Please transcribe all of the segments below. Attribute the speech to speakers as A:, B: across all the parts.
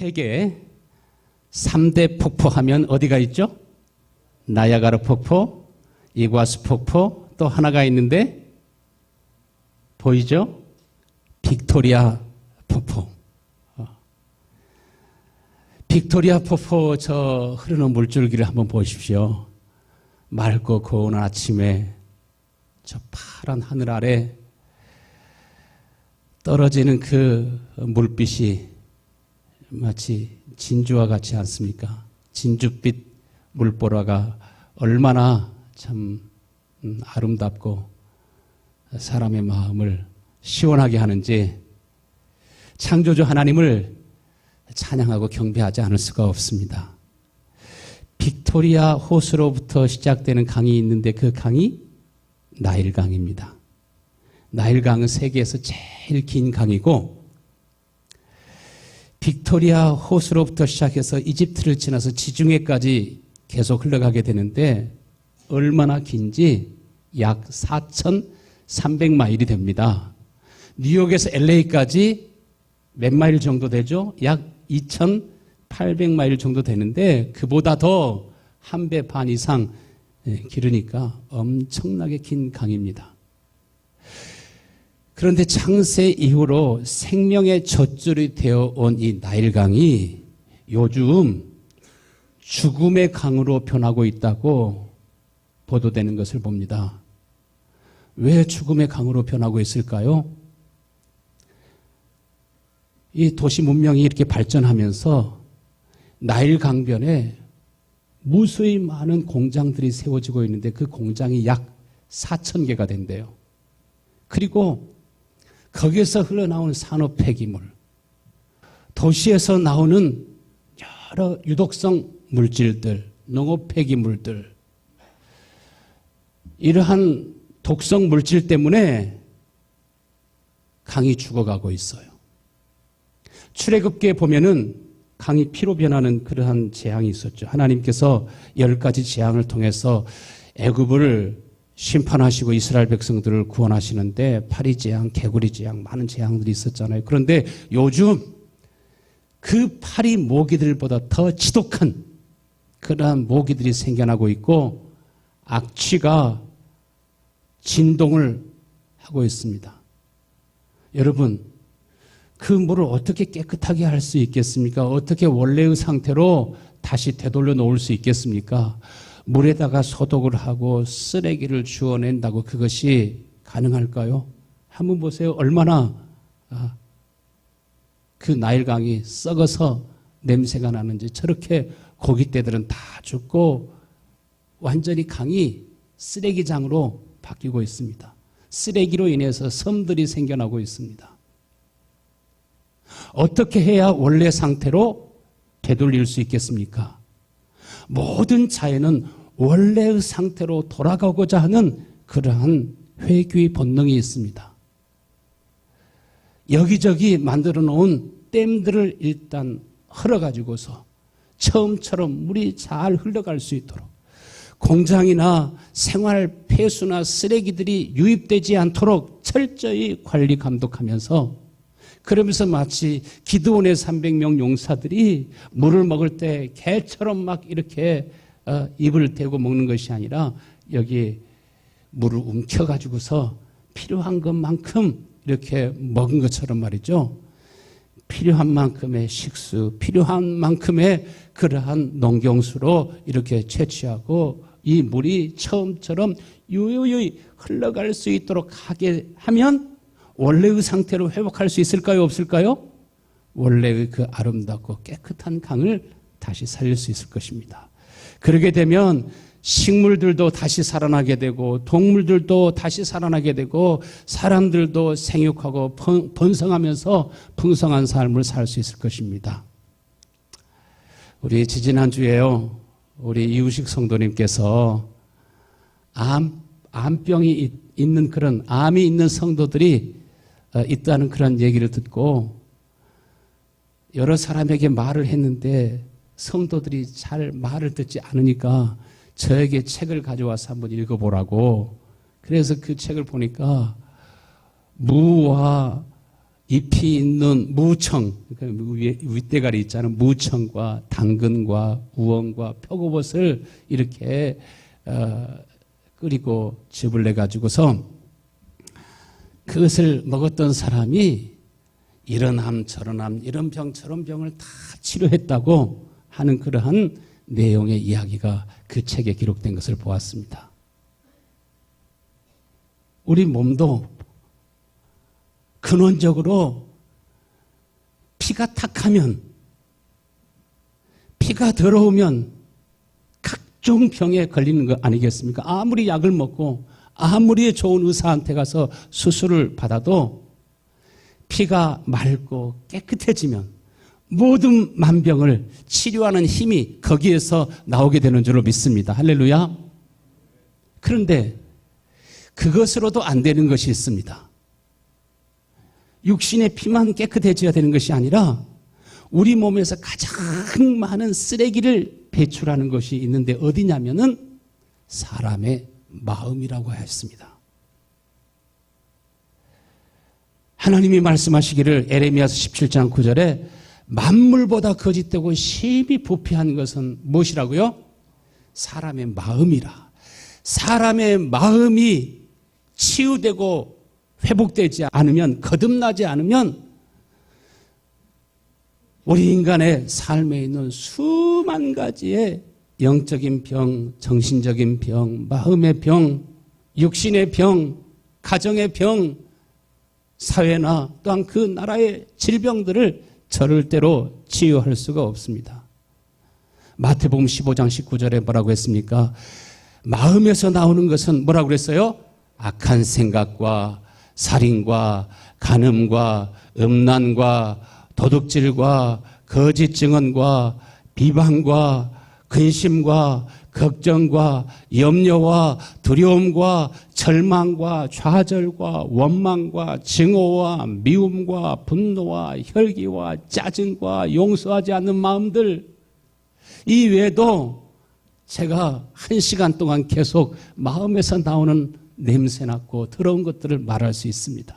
A: 세계 3대 폭포 하면 어디가 있죠? 나야가라 폭포, 이과수 폭포, 또 하나가 있는데 보이죠? 빅토리아 폭포. 빅토리아 폭포 저 흐르는 물줄기를 한번 보십시오. 맑고 고운 아침에 저 파란 하늘 아래 떨어지는 그 물빛이 마치 진주와 같지 않습니까? 진주빛 물보라가 얼마나 참 아름답고 사람의 마음을 시원하게 하는지 창조주 하나님을 찬양하고 경배하지 않을 수가 없습니다. 빅토리아 호수로부터 시작되는 강이 있는데 그 강이 나일강입니다. 나일강은 세계에서 제일 긴 강이고 빅토리아 호수로부터 시작해서 이집트를 지나서 지중해까지 계속 흘러가게 되는데 얼마나 긴지 약 4,300마일이 됩니다. 뉴욕에서 LA까지 몇 마일 정도 되죠? 약 2,800마일 정도 되는데 그보다 더 한 배 반 이상 길으니까 엄청나게 긴 강입니다. 그런데 창세 이후로 생명의 젖줄이 되어온 이 나일강이 요즘 죽음의 강으로 변하고 있다고 보도되는 것을 봅니다. 왜 죽음의 강으로 변하고 있을까요? 이 도시 문명이 이렇게 발전하면서 나일 강변에 무수히 많은 공장들이 세워지고 있는데 그 공장이 약 4,000개가 된대요. 그리고 거기에서 흘러나오는 산업 폐기물, 도시에서 나오는 여러 유독성 물질들, 농업 폐기물들, 이러한 독성 물질 때문에 강이 죽어가고 있어요. 출애굽기에 보면은 강이 피로 변하는 그러한 재앙이 있었죠. 하나님께서 10가지 재앙을 통해서 애굽을 심판하시고 이스라엘 백성들을 구원하시는데 파리 재앙, 개구리 재앙, 많은 재앙들이 있었잖아요. 그런데 요즘 그 파리 모기들보다 더 지독한 그러한 모기들이 생겨나고 있고 악취가 진동을 하고 있습니다. 여러분, 그 물을 어떻게 깨끗하게 할 수 있겠습니까? 어떻게 원래의 상태로 다시 되돌려 놓을 수 있겠습니까? 물에다가 소독을 하고 쓰레기를 주워낸다고 그것이 가능할까요? 한번 보세요. 얼마나 그 나일강이 썩어서 냄새가 나는지. 저렇게 고깃대들은 다 죽고 완전히 강이 쓰레기장으로 바뀌고 있습니다. 쓰레기로 인해서 섬들이 생겨나고 있습니다. 어떻게 해야 원래 상태로 되돌릴 수 있겠습니까? 모든 자연은 원래의 상태로 돌아가고자 하는 그러한 회귀의 본능이 있습니다. 여기저기 만들어 놓은 댐들을 일단 헐어가지고서 처음처럼 물이 잘 흘러갈 수 있도록 공장이나 생활 폐수나 쓰레기들이 유입되지 않도록 철저히 관리 감독하면서 그러면서 마치 기드온의 300명 용사들이 물을 먹을 때 개처럼 막 이렇게 입을 대고 먹는 것이 아니라 여기 물을 움켜가지고서 필요한 것만큼 이렇게 먹은 것처럼 말이죠. 필요한 만큼의 식수, 필요한 만큼의 그러한 농경수로 이렇게 채취하고 이 물이 처음처럼 유유히 흘러갈 수 있도록 하게 하면 원래의 상태로 회복할 수 있을까요? 없을까요? 원래의 그 아름답고 깨끗한 강을 다시 살릴 수 있을 것입니다. 그러게 되면 식물들도 다시 살아나게 되고 동물들도 다시 살아나게 되고 사람들도 생육하고 번성하면서 풍성한 삶을 살 수 있을 것입니다. 우리 지지난주에요. 우리 이우식 성도님께서 암병이 있는 그런 암이 있는 성도들이 있다는 그런 얘기를 듣고 여러 사람에게 말을 했는데 성도들이 잘 말을 듣지 않으니까 저에게 책을 가져와서 한번 읽어보라고. 그래서 그 책을 보니까 무와 잎이 있는 무청, 윗대가리 있잖아요. 무청과 당근과 우엉과 표고버섯을 이렇게 끓이고 즙을 내가지고서 그것을 먹었던 사람이 이런 암 저런 암 이런 병 저런 병을 다 치료했다고 하는 그러한 내용의 이야기가 그 책에 기록된 것을 보았습니다. 우리 몸도 근원적으로 피가 탁하면, 피가 더러우면 각종 병에 걸리는 거 아니겠습니까? 아무리 약을 먹고 아무리 좋은 의사한테 가서 수술을 받아도 피가 맑고 깨끗해지면 모든 만병을 치료하는 힘이 거기에서 나오게 되는 줄로 믿습니다. 할렐루야. 그런데 그것으로도 안 되는 것이 있습니다. 육신의 피만 깨끗해져야 되는 것이 아니라 우리 몸에서 가장 많은 쓰레기를 배출하는 것이 있는데 어디냐면은 사람의 마음이라고 했습니다. 하나님이 말씀하시기를 에레미야서 17장 9절에 만물보다 거짓되고 심히 부패한 것은 무엇이라고요? 사람의 마음이라. 사람의 마음이 치유되고 회복되지 않으면, 거듭나지 않으면 우리 인간의 삶에 있는 수만 가지의 영적인 병, 정신적인 병, 마음의 병, 육신의 병, 가정의 병, 사회나 또한 그 나라의 질병들을 절대로 치유할 수가 없습니다. 마태복음 15장 19절에 뭐라고 했습니까? 마음에서 나오는 것은 뭐라고 그랬어요? 악한 생각과 살인과 간음과 음란과 도둑질과 거짓 증언과 비방과 근심과 걱정과 염려와 두려움과 절망과 좌절과 원망과 증오와 미움과 분노와 혈기와 짜증과 용서하지 않는 마음들, 이 외에도 제가 1시간 동안 계속 마음에서 나오는 냄새나고 더러운 것들을 말할 수 있습니다.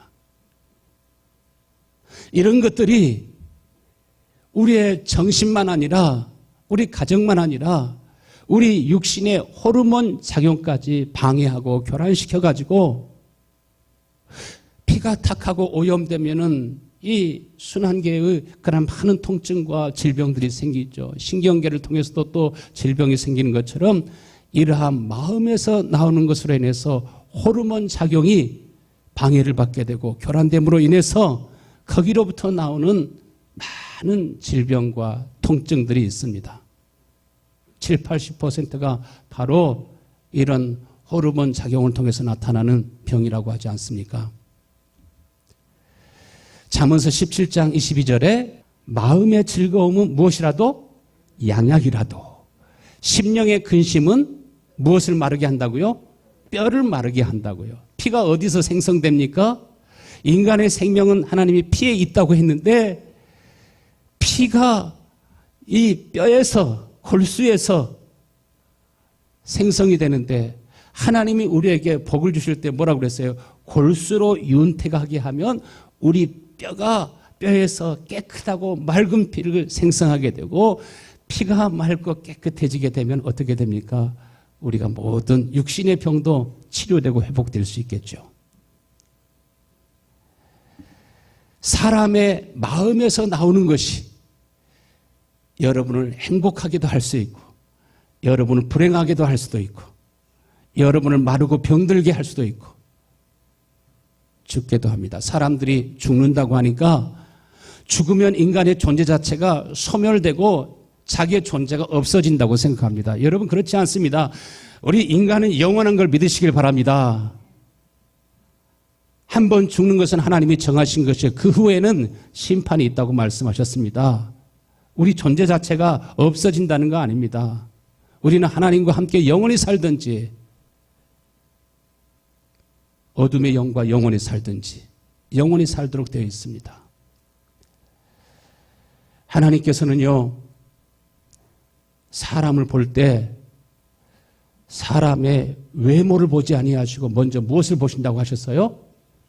A: 이런 것들이 우리의 정신만 아니라 우리 가정만 아니라 우리 육신의 호르몬 작용까지 방해하고 교란시켜가지고 피가 탁하고 오염되면은 이 순환계의 그런 많은 통증과 질병들이 생기죠. 신경계를 통해서도 또 질병이 생기는 것처럼 이러한 마음에서 나오는 것으로 인해서 호르몬 작용이 방해를 받게 되고 교란됨으로 인해서 거기로부터 나오는 많은 질병과 통증들이 있습니다. 7, 80%가 바로 이런 호르몬 작용을 통해서 나타나는 병이라고 하지 않습니까? 잠언서 17장 22절에 마음의 즐거움은 무엇이라도 양약이라도 심령의 근심은 무엇을 마르게 한다고요? 뼈를 마르게 한다고요. 피가 어디서 생성됩니까? 인간의 생명은 하나님이 피에 있다고 했는데 피가 이 뼈에서 골수에서 생성이 되는데 하나님이 우리에게 복을 주실 때 뭐라고 그랬어요? 골수로 윤택하게 하면 우리 뼈에서 깨끗하고 맑은 피를 생성하게 되고 피가 맑고 깨끗해지게 되면 어떻게 됩니까? 우리가 모든 육신의 병도 치료되고 회복될 수 있겠죠. 사람의 마음에서 나오는 것이 여러분을 행복하게도 할 수 있고 여러분을 불행하게도 할 수도 있고 여러분을 마르고 병들게 할 수도 있고 죽게도 합니다. 사람들이 죽는다고 하니까 죽으면 인간의 존재 자체가 소멸되고 자기의 존재가 없어진다고 생각합니다. 여러분 그렇지 않습니다. 우리 인간은 영원한 걸 믿으시길 바랍니다. 한 번 죽는 것은 하나님이 정하신 것이요 그 후에는 심판이 있다고 말씀하셨습니다. 우리 존재 자체가 없어진다는 거 아닙니다. 우리는 하나님과 함께 영원히 살든지 어둠의 영과 영원히 살든지 영원히 살도록 되어 있습니다. 하나님께서는요 사람을 볼 때 사람의 외모를 보지 아니하시고 먼저 무엇을 보신다고 하셨어요?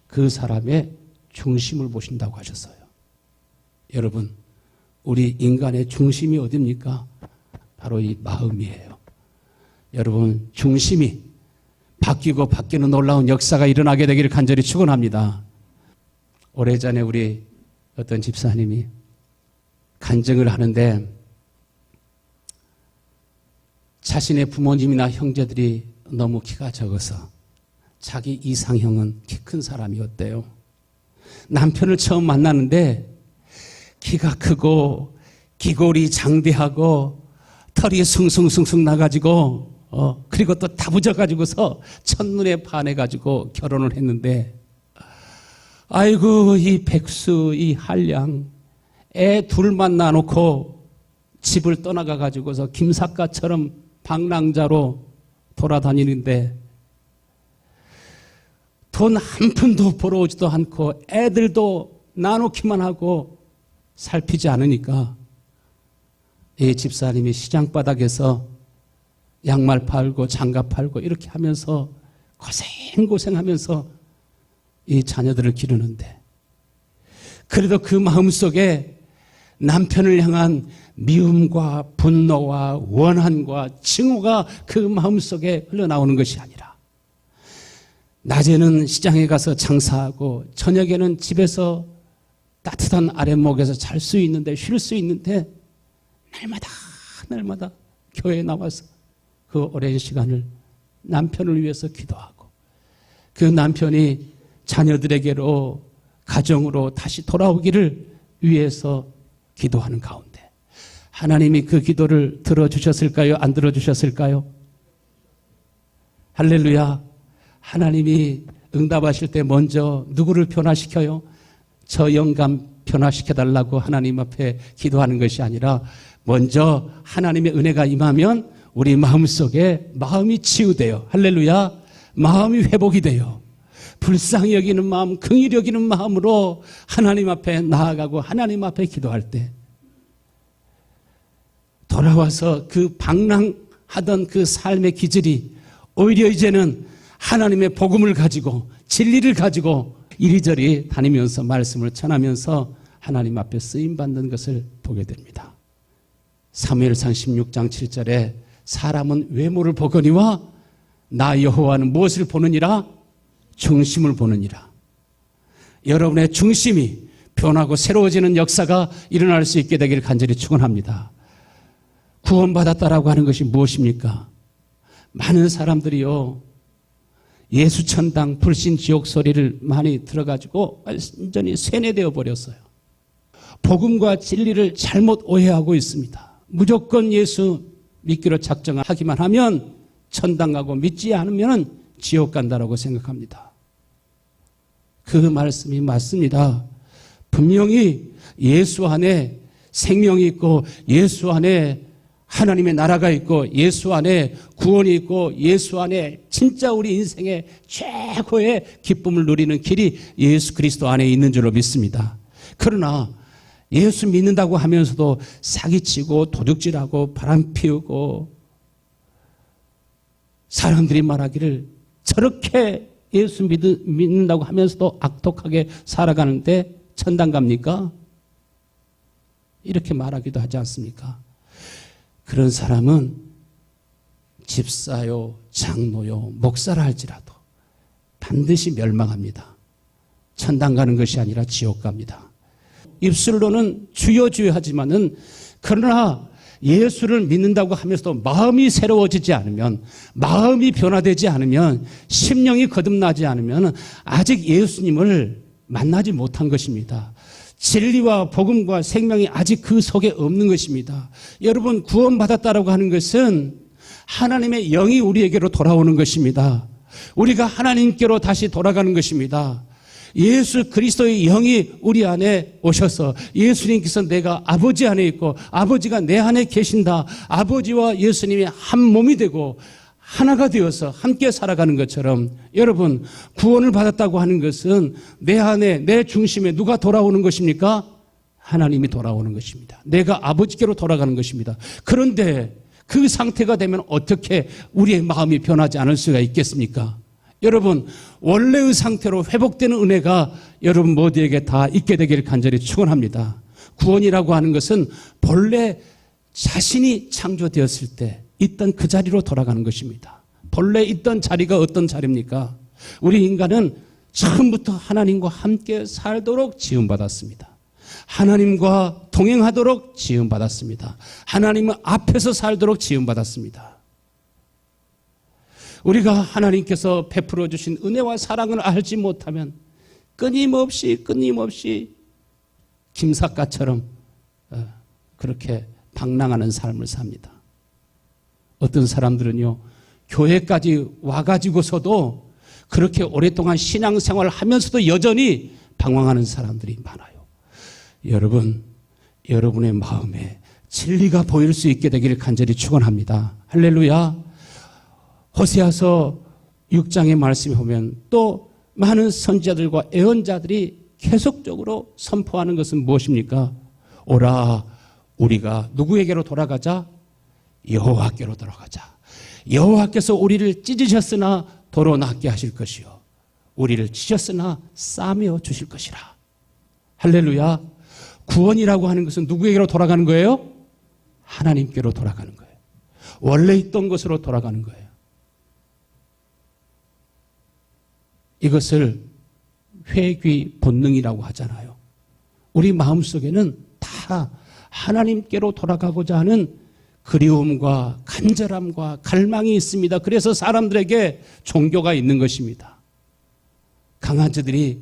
A: 그 사람의 중심을 보신다고 하셨어요. 여러분, 우리 인간의 중심이 어디입니까? 바로 이 마음이에요. 여러분, 중심이 바뀌고 바뀌는 놀라운 역사가 일어나게 되기를 간절히 축원합니다. 오래전에 우리 어떤 집사님이 간증을 하는데 자신의 부모님이나 형제들이 너무 키가 적어서 자기 이상형은 키 큰 사람이었대요. 남편을 처음 만나는데 키가 크고 기골이 장대하고 털이 숭숭숭숭 나가지고 그리고 또 다부져가지고서 첫눈에 반해가지고 결혼을 했는데 아이고 이 백수 이 한량 애 둘만 낳아놓고 집을 떠나가가지고서 김삿갓처럼 방랑자로 돌아다니는데 돈 한 푼도 벌어오지도 않고 애들도 낳아놓기만 하고 살피지 않으니까 이 집사님이 시장바닥에서 양말 팔고 장갑 팔고 이렇게 하면서 고생하면서 이 자녀들을 기르는데 그래도 그 마음속에 남편을 향한 미움과 분노와 원한과 증오가 그 마음속에 흘러나오는 것이 아니라 낮에는 시장에 가서 장사하고 저녁에는 집에서 따뜻한 아랫목에서 잘 수 있는데 쉴 수 있는데 날마다 교회에 나와서 그 오랜 시간을 남편을 위해서 기도하고 그 남편이 자녀들에게로 가정으로 다시 돌아오기를 위해서 기도하는 가운데 하나님이 그 기도를 들어주셨을까요? 안 들어주셨을까요? 할렐루야. 하나님이 응답하실 때 먼저 누구를 변화시켜요? 저 영감 변화시켜달라고 하나님 앞에 기도하는 것이 아니라 먼저 하나님의 은혜가 임하면 우리 마음속에 마음이 치유돼요. 할렐루야. 마음이 회복이 돼요. 불쌍히 여기는 마음, 긍휼히 여기는 마음으로 하나님 앞에 나아가고 하나님 앞에 기도할 때 돌아와서 그 방랑하던 그 삶의 기질이 오히려 이제는 하나님의 복음을 가지고 진리를 가지고 이리저리 다니면서 말씀을 전하면서 하나님 앞에 쓰임받는 것을 보게 됩니다. 사무엘상 16장 7절에 사람은 외모를 보거니와 나 여호와는 무엇을 보느니라? 중심을 보느니라. 여러분의 중심이 변하고 새로워지는 역사가 일어날 수 있게 되기를 간절히 축원합니다. 구원받았다라고 하는 것이 무엇입니까? 많은 사람들이요 예수천당 불신지옥 소리를 많이 들어가지고 완전히 세뇌되어 버렸어요. 복음과 진리를 잘못 오해하고 있습니다. 무조건 예수 믿기로 작정하기만 하면 천당 가고 믿지 않으면 지옥 간다라고 생각합니다. 그 말씀이 맞습니다. 분명히 예수 안에 생명이 있고 예수 안에 하나님의 나라가 있고 예수 안에 구원이 있고 예수 안에 진짜 우리 인생의 최고의 기쁨을 누리는 길이 예수 그리스도 안에 있는 줄로 믿습니다. 그러나 예수 믿는다고 하면서도 사기치고 도둑질하고 바람 피우고 사람들이 말하기를 저렇게 예수 믿는다고 하면서도 악독하게 살아가는데 천당 갑니까? 이렇게 말하기도 하지 않습니까? 그런 사람은 집사요, 장로요, 목사라 할지라도 반드시 멸망합니다. 천당 가는 것이 아니라 지옥 갑니다. 입술로는 주여 주여 하지만은 그러나 예수를 믿는다고 하면서도 마음이 새로워지지 않으면 마음이 변화되지 않으면 심령이 거듭나지 않으면 아직 예수님을 만나지 못한 것입니다. 진리와 복음과 생명이 아직 그 속에 없는 것입니다. 여러분 구원받았다라고 하는 것은 하나님의 영이 우리에게로 돌아오는 것입니다. 우리가 하나님께로 다시 돌아가는 것입니다. 예수 그리스도의 영이 우리 안에 오셔서 예수님께서 내가 아버지 안에 있고 아버지가 내 안에 계신다. 아버지와 예수님이 한 몸이 되고 하나가 되어서 함께 살아가는 것처럼 여러분 구원을 받았다고 하는 것은 내 안에 내 중심에 누가 돌아오는 것입니까? 하나님이 돌아오는 것입니다. 내가 아버지께로 돌아가는 것입니다. 그런데 그 상태가 되면 어떻게 우리의 마음이 변하지 않을 수가 있겠습니까? 여러분, 원래의 상태로 회복되는 은혜가 여러분 모두에게 다 있게 되기를 간절히 축원합니다. 구원이라고 하는 것은 본래 자신이 창조되었을 때 있던 그 자리로 돌아가는 것입니다. 본래 있던 자리가 어떤 자리입니까? 우리 인간은 처음부터 하나님과 함께 살도록 지음받았습니다. 하나님과 동행하도록 지음받았습니다. 하나님 앞에서 살도록 지음받았습니다. 우리가 하나님께서 베풀어 주신 은혜와 사랑을 알지 못하면 끊임없이 김삿갓처럼 그렇게 방랑하는 삶을 삽니다. 어떤 사람들은요, 교회까지 와가지고서도 그렇게 오랫동안 신앙생활을 하면서도 여전히 방황하는 사람들이 많아요. 여러분, 여러분의 마음에 진리가 보일 수 있게 되기를 간절히 축원합니다. 할렐루야. 호세아서 6장의 말씀에 보면 또 많은 선지자들과 예언자들이 계속적으로 선포하는 것은 무엇입니까? 오라, 우리가 누구에게로 돌아가자? 여호와께로 돌아가자. 여호와께서 우리를 찢으셨으나 도로 낫게 하실 것이요, 우리를 찢었으나 싸매어 주실 것이라. 할렐루야. 구원이라고 하는 것은 누구에게로 돌아가는 거예요? 하나님께로 돌아가는 거예요. 원래 있던 곳으로 돌아가는 거예요. 이것을 회귀 본능이라고 하잖아요. 우리 마음속에는 다 하나님께로 돌아가고자 하는 그리움과 간절함과 갈망이 있습니다. 그래서 사람들에게 종교가 있는 것입니다. 강아지들이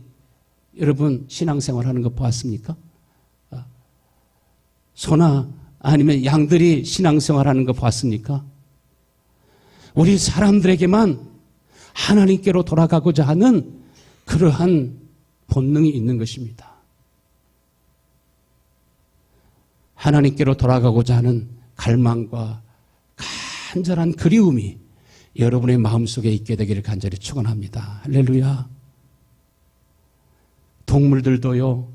A: 여러분 신앙생활 하는 거 보았습니까? 소나 아니면 양들이 신앙생활 하는 거 보았습니까? 우리 사람들에게만 하나님께로 돌아가고자 하는 그러한 본능이 있는 것입니다. 하나님께로 돌아가고자 하는 갈망과 간절한 그리움이 여러분의 마음속에 있게 되기를 간절히 축원합니다. 할렐루야. 동물들도요,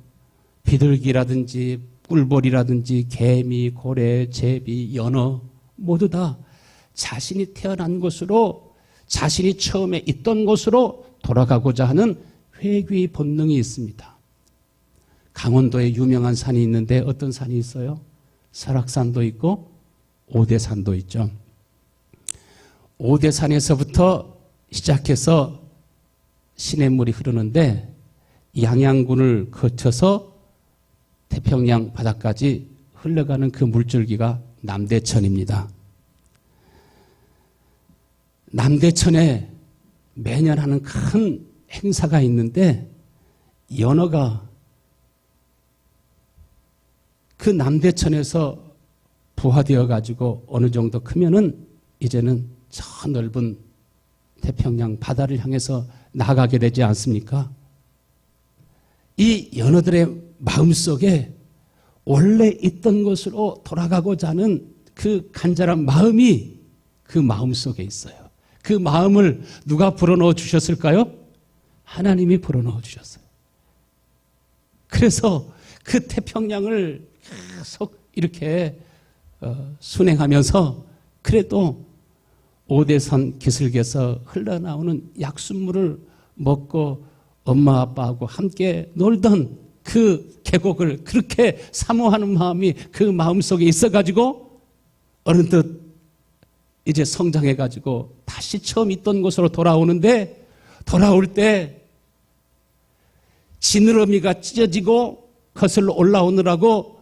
A: 비둘기라든지 꿀벌이라든지 개미, 고래, 제비, 연어 모두 다 자신이 태어난 곳으로, 자신이 처음에 있던 곳으로 돌아가고자 하는 회귀 본능이 있습니다. 강원도에 유명한 산이 있는데 어떤 산이 있어요? 설악산도 있고 오대산도 있죠. 오대산에서부터 시작해서 시냇물이 흐르는데 양양군을 거쳐서 태평양 바다까지 흘러가는 그 물줄기가 남대천입니다. 남대천에 매년 하는 큰 행사가 있는데 연어가 그 남대천에서 부화되어 가지고 어느 정도 크면은 이제는 저 넓은 태평양 바다를 향해서 나가게 되지 않습니까? 이 연어들의 마음속에 원래 있던 곳으로 돌아가고자 하는 그 간절한 마음이 그 마음속에 있어요. 그 마음을 누가 불어넣어 주셨을까요? 하나님이 불어넣어 주셨어요. 그래서 그 태평양을 계속 이렇게 순행하면서 그래도 오대산 기슭에서 흘러나오는 약순물을 먹고 엄마 아빠하고 함께 놀던 그 계곡을 그렇게 사모하는 마음이 그 마음속에 있어가지고 어느덧 이제 성장해가지고 다시 처음 있던 곳으로 돌아오는데, 돌아올 때 지느러미가 찢어지고 거슬러 올라오느라고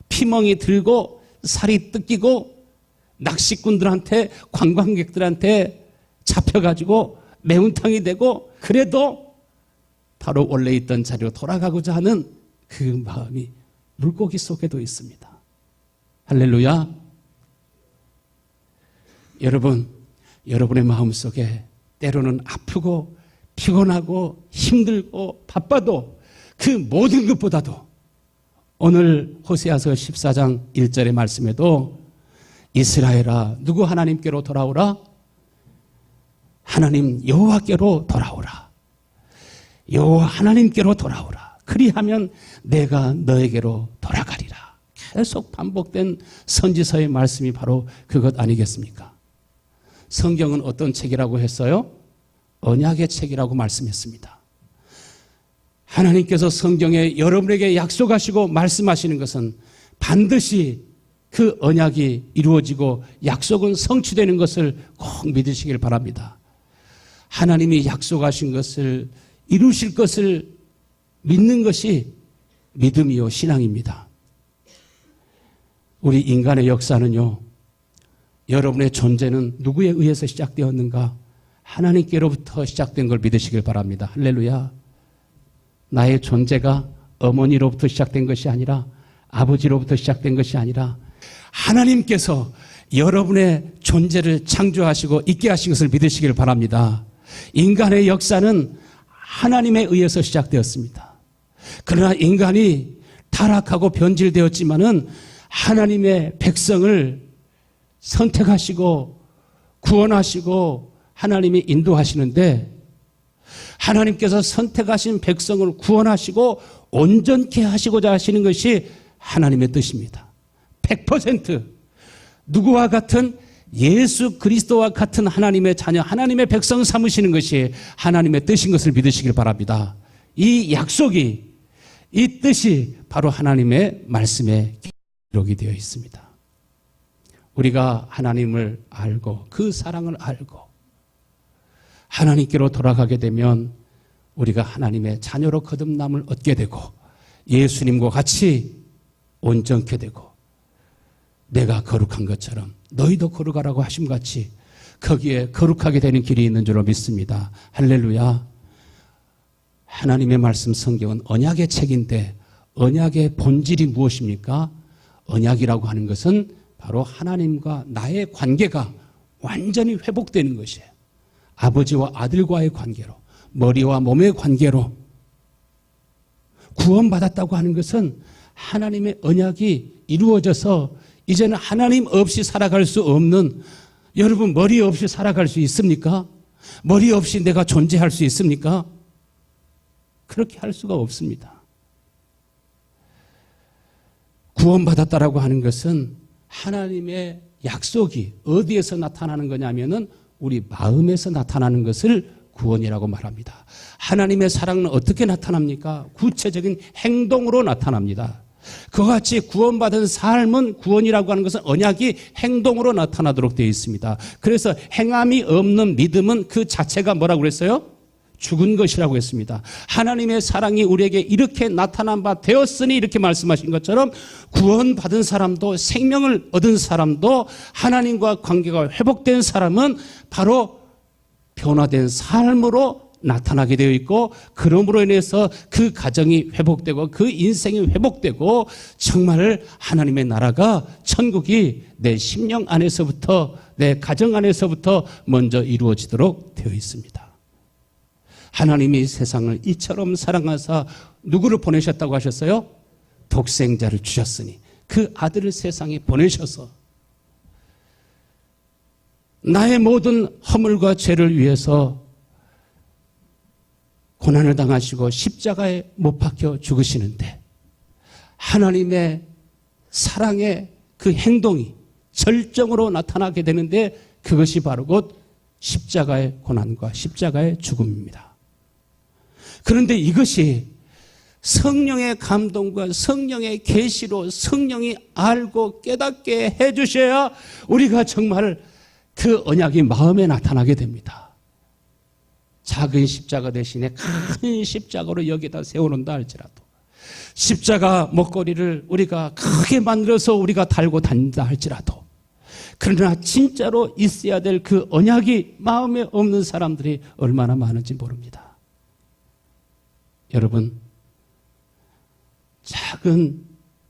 A: 피멍이 들고 살이 뜯기고 낚시꾼들한테, 관광객들한테 잡혀가지고 매운탕이 되고, 그래도 바로 원래 있던 자리로 돌아가고자 하는 그 마음이 물고기 속에도 있습니다. 할렐루야. 여러분, 여러분의 마음속에 때로는 아프고 피곤하고 힘들고 바빠도 그 모든 것보다도 오늘 호세아서 14장 1절의 말씀에도 이스라엘아 누구 하나님께로 돌아오라? 하나님 여호와께로 돌아오라. 여호와 하나님께로 돌아오라. 그리하면 내가 너에게로 돌아가리라. 계속 반복된 선지서의 말씀이 바로 그것 아니겠습니까? 성경은 어떤 책이라고 했어요? 언약의 책이라고 말씀했습니다. 하나님께서 성경에 여러분에게 약속하시고 말씀하시는 것은 반드시 그 언약이 이루어지고 약속은 성취되는 것을 꼭 믿으시길 바랍니다. 하나님이 약속하신 것을 이루실 것을 믿는 것이 믿음이요 신앙입니다. 우리 인간의 역사는요, 여러분의 존재는 누구에 의해서 시작되었는가? 하나님께로부터 시작된 걸 믿으시길 바랍니다. 할렐루야. 나의 존재가 어머니로부터 시작된 것이 아니라, 아버지로부터 시작된 것이 아니라 하나님께서 여러분의 존재를 창조하시고 있게 하신 것을 믿으시길 바랍니다. 인간의 역사는 하나님에 의해서 시작되었습니다. 그러나 인간이 타락하고 변질되었지만은 하나님의 백성을 선택하시고 구원하시고 하나님이 인도하시는데, 하나님께서 선택하신 백성을 구원하시고 온전케 하시고자 하시는 것이 하나님의 뜻입니다. 100% 누구와 같은 예수 그리스도와 같은 하나님의 자녀, 하나님의 백성 삼으시는 것이 하나님의 뜻인 것을 믿으시길 바랍니다. 이 약속이, 이 뜻이 바로 하나님의 말씀에 기록이 되어 있습니다. 우리가 하나님을 알고 그 사랑을 알고 하나님께로 돌아가게 되면 우리가 하나님의 자녀로 거듭남을 얻게 되고 예수님과 같이 온전케 되고, 내가 거룩한 것처럼 너희도 거룩하라고 하심같이 거기에 거룩하게 되는 길이 있는 줄로 믿습니다. 할렐루야. 하나님의 말씀 성경은 언약의 책인데 언약의 본질이 무엇입니까? 언약이라고 하는 것은 바로 하나님과 나의 관계가 완전히 회복되는 것이에요. 아버지와 아들과의 관계로, 머리와 몸의 관계로. 구원받았다고 하는 것은 하나님의 언약이 이루어져서 이제는 하나님 없이 살아갈 수 없는, 여러분 머리 없이 살아갈 수 있습니까? 머리 없이 내가 존재할 수 있습니까? 그렇게 할 수가 없습니다. 구원받았다라고 하는 것은 하나님의 약속이 어디에서 나타나는 거냐면은 우리 마음에서 나타나는 것을 구원이라고 말합니다. 하나님의 사랑은 어떻게 나타납니까? 구체적인 행동으로 나타납니다. 그와 같이 구원받은 삶은, 구원이라고 하는 것은 언약이 행동으로 나타나도록 되어 있습니다. 그래서 행함이 없는 믿음은 그 자체가 뭐라고 그랬어요? 죽은 것이라고 했습니다. 하나님의 사랑이 우리에게 이렇게 나타난 바 되었으니 이렇게 말씀하신 것처럼 구원받은 사람도, 생명을 얻은 사람도, 하나님과 관계가 회복된 사람은 바로 변화된 삶으로 나타나게 되어 있고, 그러므로 인해서 그 가정이 회복되고 그 인생이 회복되고 정말 하나님의 나라가, 천국이 내 심령 안에서부터, 내 가정 안에서부터 먼저 이루어지도록 되어 있습니다. 하나님이 세상을 이처럼 사랑하사 누구를 보내셨다고 하셨어요? 독생자를 주셨으니 그 아들을 세상에 보내셔서 나의 모든 허물과 죄를 위해서 고난을 당하시고 십자가에 못 박혀 죽으시는데, 하나님의 사랑의 그 행동이 절정으로 나타나게 되는데, 그것이 바로 곧 십자가의 고난과 십자가의 죽음입니다. 그런데 이것이 성령의 감동과 성령의 계시로 성령이 알고 깨닫게 해주셔야 우리가 정말 그 언약이 마음에 나타나게 됩니다. 작은 십자가 대신에 큰 십자가로 여기다 세워놓는다 할지라도, 십자가 목걸이를 우리가 크게 만들어서 우리가 달고 다닌다 할지라도, 그러나 진짜로 있어야 될 그 언약이 마음에 없는 사람들이 얼마나 많은지 모릅니다. 여러분, 작은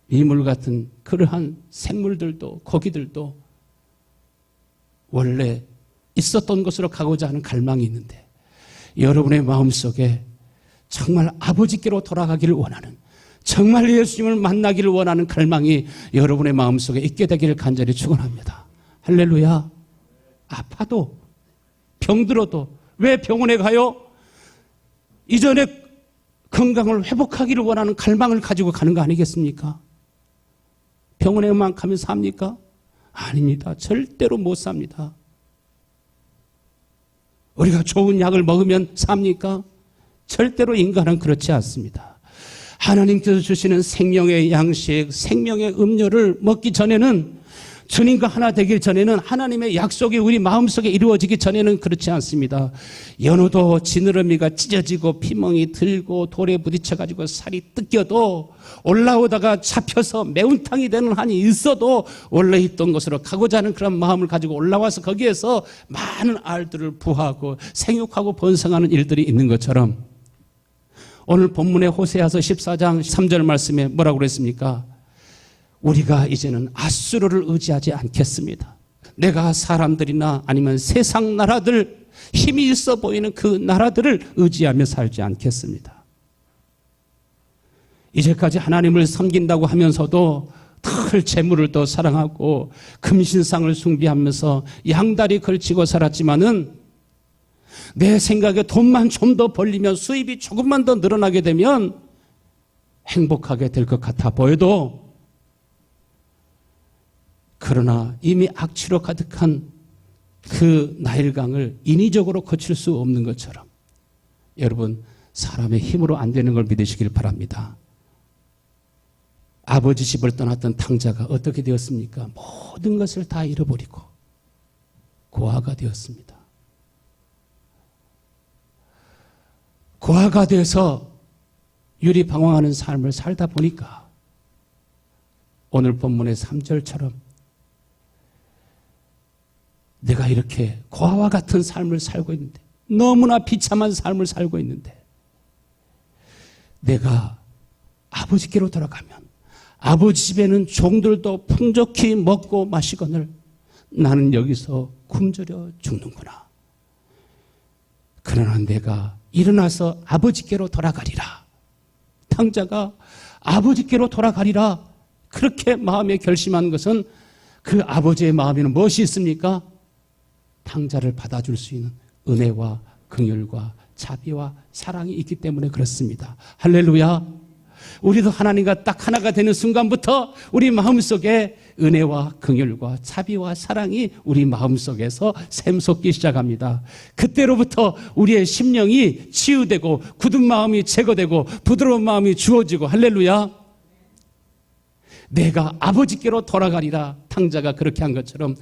A: 미물 같은 그러한 생물들도, 고기들도 원래 있었던 곳으로 가고자 하는 갈망이 있는데, 여러분의 마음속에 정말 아버지께로 돌아가기를 원하는, 정말 예수님을 만나기를 원하는 갈망이 여러분의 마음속에 있게 되기를 간절히 축원합니다. 할렐루야. 아파도, 병들어도 왜 병원에 가요? 이전에 건강을 회복하기를 원하는 갈망을 가지고 가는 거 아니겠습니까? 병원에만 가면 삽니까? 아닙니다. 절대로 못 삽니다. 우리가 좋은 약을 먹으면 삽니까? 절대로 인간은 그렇지 않습니다. 하나님께서 주시는 생명의 양식, 생명의 음료를 먹기 전에는, 주님과 하나 되길 전에는, 하나님의 약속이 우리 마음속에 이루어지기 전에는 그렇지 않습니다. 연어도 지느러미가 찢어지고 피멍이 들고 돌에 부딪혀가지고 살이 뜯겨도 올라오다가 잡혀서 매운탕이 되는 한이 있어도 원래 있던 곳으로 가고자 하는 그런 마음을 가지고 올라와서 거기에서 많은 알들을 부화하고 생육하고 번성하는 일들이 있는 것처럼, 오늘 본문의 호세아서 14장 3절 말씀에 뭐라고 그랬습니까? 우리가 이제는 앗수르를 의지하지 않겠습니다. 내가 사람들이나 아니면 세상 나라들, 힘이 있어 보이는 그 나라들을 의지하며 살지 않겠습니다. 이제까지 하나님을 섬긴다고 하면서도 늘 재물을 더 사랑하고 금신상을 숭배하면서 양다리 걸치고 살았지만은, 내 생각에 돈만 좀 더 벌리면, 수입이 조금만 더 늘어나게 되면 행복하게 될 것 같아 보여도, 그러나 이미 악취로 가득한 그 나일강을 인위적으로 거칠 수 없는 것처럼, 여러분, 사람의 힘으로 안 되는 걸 믿으시길 바랍니다. 아버지 집을 떠났던 탕자가 어떻게 되었습니까? 모든 것을 다 잃어버리고 고아가 되었습니다. 고아가 돼서 유리방황하는 삶을 살다 보니까 오늘 본문의 3절처럼 내가 이렇게 고아와 같은 삶을 살고 있는데, 너무나 비참한 삶을 살고 있는데, 내가 아버지께로 돌아가면 아버지 집에는 종들도 풍족히 먹고 마시거늘 나는 여기서 굶주려 죽는구나. 그러나 내가 일어나서 아버지께로 돌아가리라. 탕자가 아버지께로 돌아가리라 그렇게 마음에 결심한 것은, 그 아버지의 마음에는 무엇이 있습니까? 탕자를 받아줄 수 있는 은혜와 긍휼과 자비와 사랑이 있기 때문에 그렇습니다. 할렐루야. 우리도 하나님과 딱 하나가 되는 순간부터 우리 마음속에 은혜와 긍휼과 자비와 사랑이 우리 마음속에서 샘솟기 시작합니다. 그때로부터 우리의 심령이 치유되고 굳은 마음이 제거되고 부드러운 마음이 주어지고, 할렐루야. 내가 아버지께로 돌아가리라. 탕자가 그렇게 한 것처럼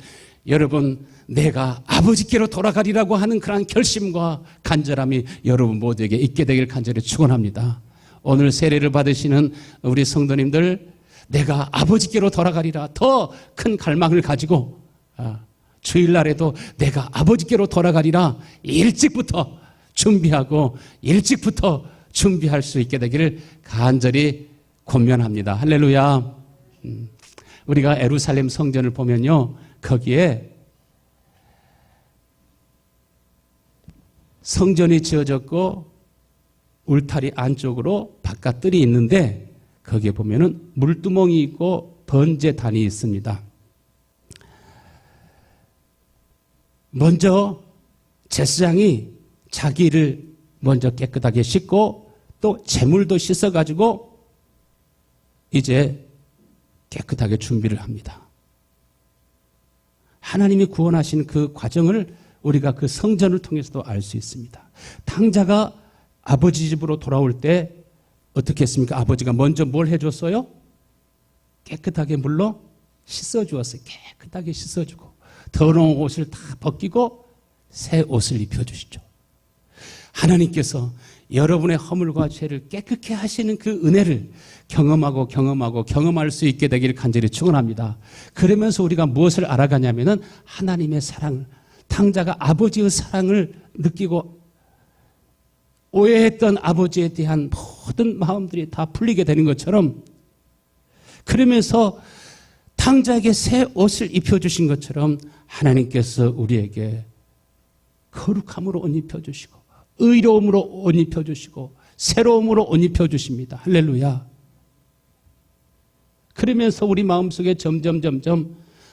A: 여러분, 내가 아버지께로 돌아가리라고 하는 그런 결심과 간절함이 여러분 모두에게 있게 되길 간절히 축원합니다. 오늘 세례를 받으시는 우리 성도님들, 내가 아버지께로 돌아가리라 더 큰 갈망을 가지고, 주일날에도 내가 아버지께로 돌아가리라 일찍부터 준비하고 일찍부터 준비할 수 있게 되기를 간절히 권면합니다. 할렐루야. 우리가 예루살렘 성전을 보면요, 거기에 성전이 지어졌고 울타리 안쪽으로 바깥들이 있는데, 거기에 보면은 물두멍이 있고 번제단이 있습니다. 먼저 제사장이 자기를 먼저 깨끗하게 씻고 또 제물도 씻어가지고 이제 깨끗하게 준비를 합니다. 하나님이 구원하신 그 과정을 우리가 그 성전을 통해서도 알 수 있습니다. 탕자가 아버지 집으로 돌아올 때 어떻게 했습니까? 아버지가 먼저 뭘 해줬어요? 깨끗하게 물로 씻어주었어요. 깨끗하게 씻어주고 더러운 옷을 다 벗기고 새 옷을 입혀주시죠. 하나님께서 여러분의 허물과 죄를 깨끗게 하시는 그 은혜를 경험할 수 있게 되기를 간절히 축원합니다. 그러면서 우리가 무엇을 알아가냐면은 하나님의 사랑을, 탕자가 아버지의 사랑을 느끼고 오해했던 아버지에 대한 모든 마음들이 다 풀리게 되는 것처럼, 그러면서 탕자에게 새 옷을 입혀주신 것처럼 하나님께서 우리에게 거룩함으로 옷 입혀주시고 의로움으로 옷 입혀주시고 새로움으로 옷 입혀주십니다. 할렐루야. 그러면서 우리 마음속에 점점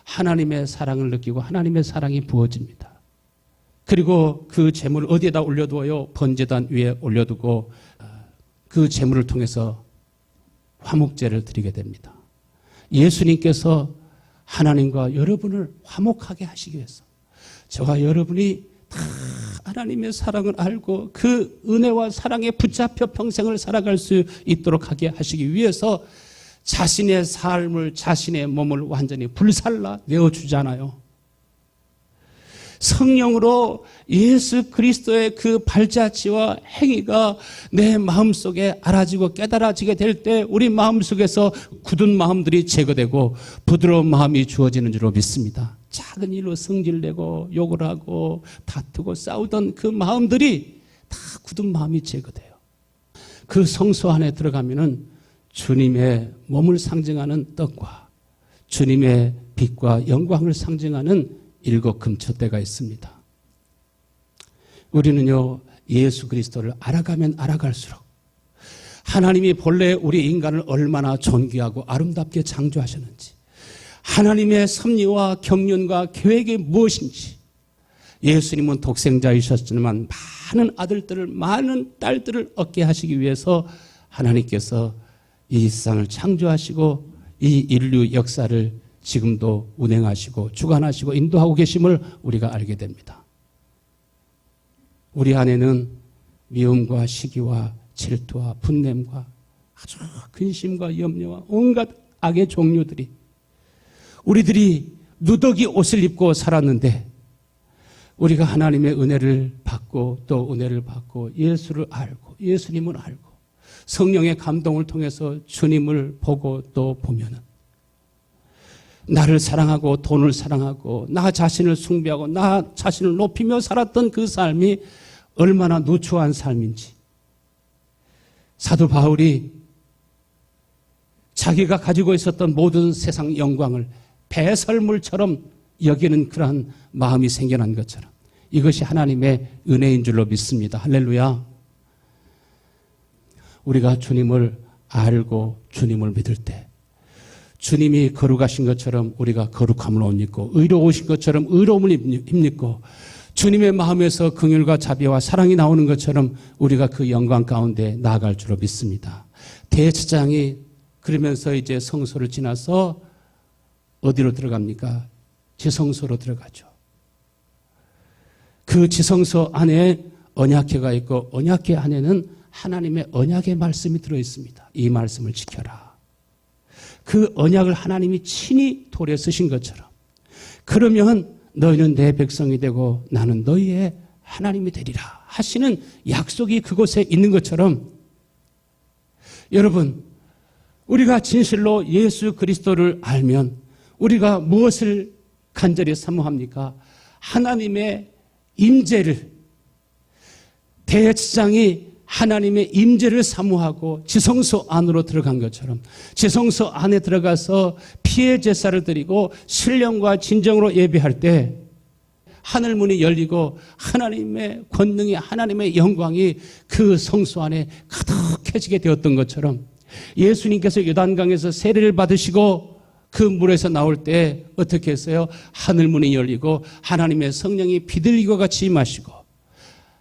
A: 하나님의 사랑을 느끼고 하나님의 사랑이 부어집니다. 그리고 그 제물을 어디에다 올려두어요? 번제단 위에 올려두고 그 제물을 통해서 화목제를 드리게 됩니다. 예수님께서 하나님과 여러분을 화목하게 하시기 위해서 저와 여러분이 다 하나님의 사랑을 알고 그 은혜와 사랑에 붙잡혀 평생을 살아갈 수 있도록 하게 하시기 위해서 자신의 삶을, 자신의 몸을 완전히 불살라 내어주잖아요. 성령으로 예수 그리스도의 그 발자취와 행위가 내 마음속에 알아지고 깨달아지게 될 때 우리 마음속에서 굳은 마음들이 제거되고 부드러운 마음이 주어지는 줄로 믿습니다. 작은 일로 성질내고 욕을 하고 다투고 싸우던 그 마음들이 다 굳은 마음이 제거돼요. 그 성소 안에 들어가면은 주님의 몸을 상징하는 떡과 주님의 빛과 영광을 상징하는 7 금초대가 있습니다. 우리는요, 예수 그리스도를 알아가면 알아갈수록 하나님이 본래 우리 인간을 얼마나 존귀하고 아름답게 창조하셨는지, 하나님의 섭리와 경륜과 계획이 무엇인지, 예수님은 독생자이셨지만 많은 아들들을, 많은 딸들을 얻게 하시기 위해서 하나님께서 이 세상을 창조하시고 이 인류 역사를 지금도 운행하시고 주관하시고 인도하고 계심을 우리가 알게 됩니다. 우리 안에는 미움과 시기와 질투와 분냄과 아주 근심과 염려와 온갖 악의 종류들이, 우리들이 누더기 옷을 입고 살았는데 우리가 하나님의 은혜를 받고 또 은혜를 받고 예수를 알고 예수님을 알고 성령의 감동을 통해서 주님을 보고 또 보면은 나를 사랑하고 돈을 사랑하고 나 자신을 숭배하고 나 자신을 높이며 살았던 그 삶이 얼마나 누추한 삶인지, 사도 바울이 자기가 가지고 있었던 모든 세상 영광을 배설물처럼 여기는 그러한 마음이 생겨난 것처럼 이것이 하나님의 은혜인 줄로 믿습니다. 할렐루야. 우리가 주님을 알고 주님을 믿을 때 주님이 거룩하신 것처럼 우리가 거룩함을 옷 입고 의로우신 것처럼 의로움을 입고 주님의 마음에서 긍휼과 자비와 사랑이 나오는 것처럼 우리가 그 영광 가운데 나아갈 줄로 믿습니다. 대제사장이 그러면서 이제 성소를 지나서 어디로 들어갑니까? 지성소로 들어가죠. 그 지성소 안에 언약궤가 있고 언약궤 안에는 하나님의 언약의 말씀이 들어있습니다. 이 말씀을 지켜라. 그 언약을 하나님이 친히 돌에 쓰신 것처럼, 그러면 너희는 내 백성이 되고 나는 너희의 하나님이 되리라 하시는 약속이 그곳에 있는 것처럼, 여러분, 우리가 진실로 예수 그리스도를 알면 우리가 무엇을 간절히 사모합니까? 하나님의 임재를, 대제사장이 하나님의 임재를 사모하고 지성소 안으로 들어간 것처럼 지성소 안에 들어가서 피의 제사를 드리고 신령과 진정으로 예배할 때 하늘 문이 열리고 하나님의 권능이, 하나님의 영광이 그 성소 안에 가득해지게 되었던 것처럼, 예수님께서 요단강에서 세례를 받으시고 그 물에서 나올 때 어떻게 했어요? 하늘 문이 열리고 하나님의 성령이 비둘기와 같이 임하시고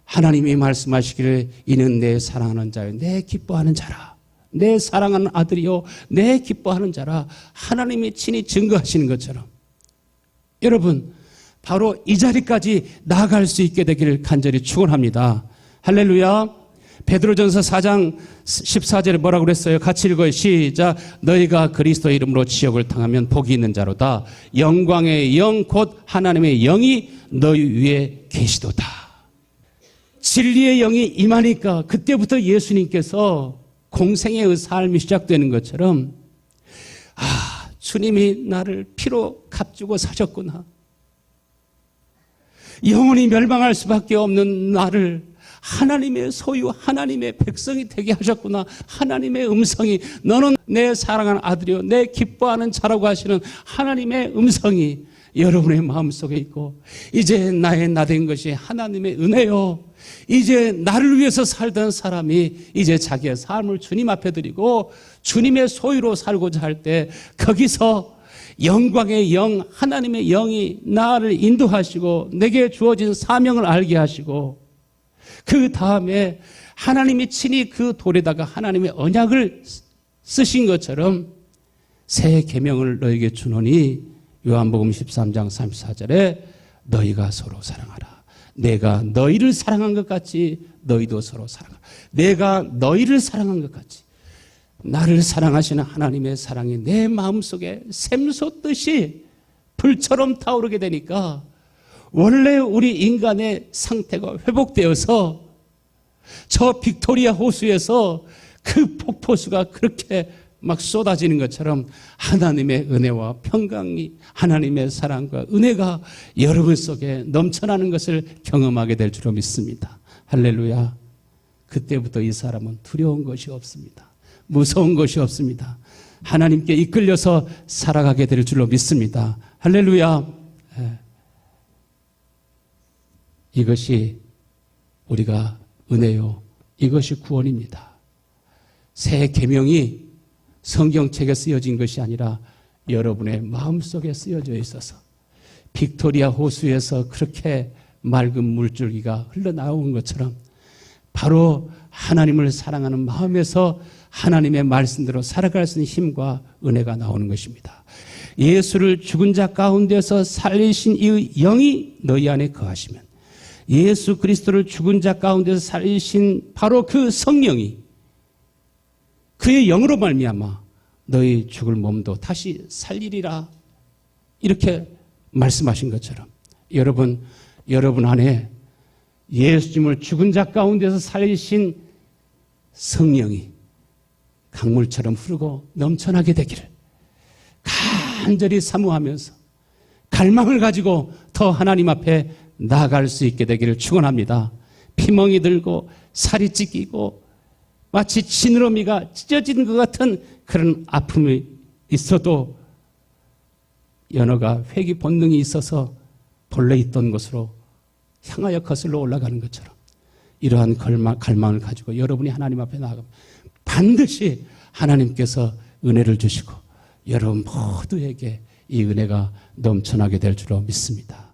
A: 하나님이 말씀하시기를 이는 내 사랑하는 자요 내 기뻐하는 자라, 내 사랑하는 아들이요 내 기뻐하는 자라, 하나님이 친히 증거하시는 것처럼 여러분, 바로 이 자리까지 나아갈 수 있게 되기를 간절히 축원합니다. 할렐루야. 베드로전서 4장 14절에 뭐라고 그랬어요? 같이 읽어요. 시작. 너희가 그리스도 이름으로 지옥을 당하면 복이 있는 자로다. 영광의 영 곧 하나님의 영이 너희 위에 계시도다. 진리의 영이 임하니까 그때부터 예수님께서 공생의 삶이 시작되는 것처럼, 아, 주님이 나를 피로 값주고 사셨구나. 영원히 멸망할 수밖에 없는 나를 하나님의 소유, 하나님의 백성이 되게 하셨구나. 하나님의 음성이, 너는 내 사랑하는 아들이요 내 기뻐하는 자라고 하시는 하나님의 음성이 여러분의 마음속에 있고, 이제 나의 나 된 것이 하나님의 은혜요, 이제 나를 위해서 살던 사람이 이제 자기의 삶을 주님 앞에 드리고 주님의 소유로 살고자 할 때 거기서 영광의 영, 하나님의 영이 나를 인도하시고 내게 주어진 사명을 알게 하시고, 그 다음에 하나님이 친히 그 돌에다가 하나님의 언약을 쓰신 것처럼 새 계명을 너에게 주노니, 요한복음 13장 34절에 너희가 서로 사랑하라. 내가 너희를 사랑한 것 같이 너희도 서로 사랑하라. 내가 너희를 사랑한 것 같이. 나를 사랑하시는 하나님의 사랑이 내 마음속에 샘솟듯이 불처럼 타오르게 되니까 원래 우리 인간의 상태가 회복되어서 저 빅토리아 호수에서 그 폭포수가 그렇게 막 쏟아지는 것처럼 하나님의 은혜와 평강이, 하나님의 사랑과 은혜가 여러분 속에 넘쳐나는 것을 경험하게 될 줄로 믿습니다. 할렐루야. 그때부터 이 사람은 두려운 것이 없습니다. 무서운 것이 없습니다. 하나님께 이끌려서 살아가게 될 줄로 믿습니다. 할렐루야. 이것이 우리가 은혜요. 이것이 구원입니다. 새 계명이 성경책에 쓰여진 것이 아니라 여러분의 마음속에 쓰여져 있어서 빅토리아 호수에서 그렇게 맑은 물줄기가 흘러나온 것처럼 바로 하나님을 사랑하는 마음에서 하나님의 말씀대로 살아갈 수 있는 힘과 은혜가 나오는 것입니다. 예수를 죽은 자 가운데서 살리신 이 영이 너희 안에 거하시면 예수 그리스도를 죽은 자 가운데서 살리신 바로 그 성령이 그의 영으로 말미암아 너희 죽을 몸도 다시 살리리라 이렇게 말씀하신 것처럼 여러분 안에 예수님을 죽은 자 가운데서 살리신 성령이 강물처럼 흐르고 넘쳐나게 되기를 간절히 사모하면서 갈망을 가지고 더 하나님 앞에 나아갈 수 있게 되기를 축원합니다. 피멍이 들고 살이 찢기고 마치 지느러미가 찢어지는 것 같은 그런 아픔이 있어도 연어가 회귀 본능이 있어서 본래 있던 곳으로 향하여 거슬러 올라가는 것처럼 이러한 갈망을 가지고 여러분이 하나님 앞에 나아가면 반드시 하나님께서 은혜를 주시고 여러분 모두에게 이 은혜가 넘쳐나게 될 줄로 믿습니다.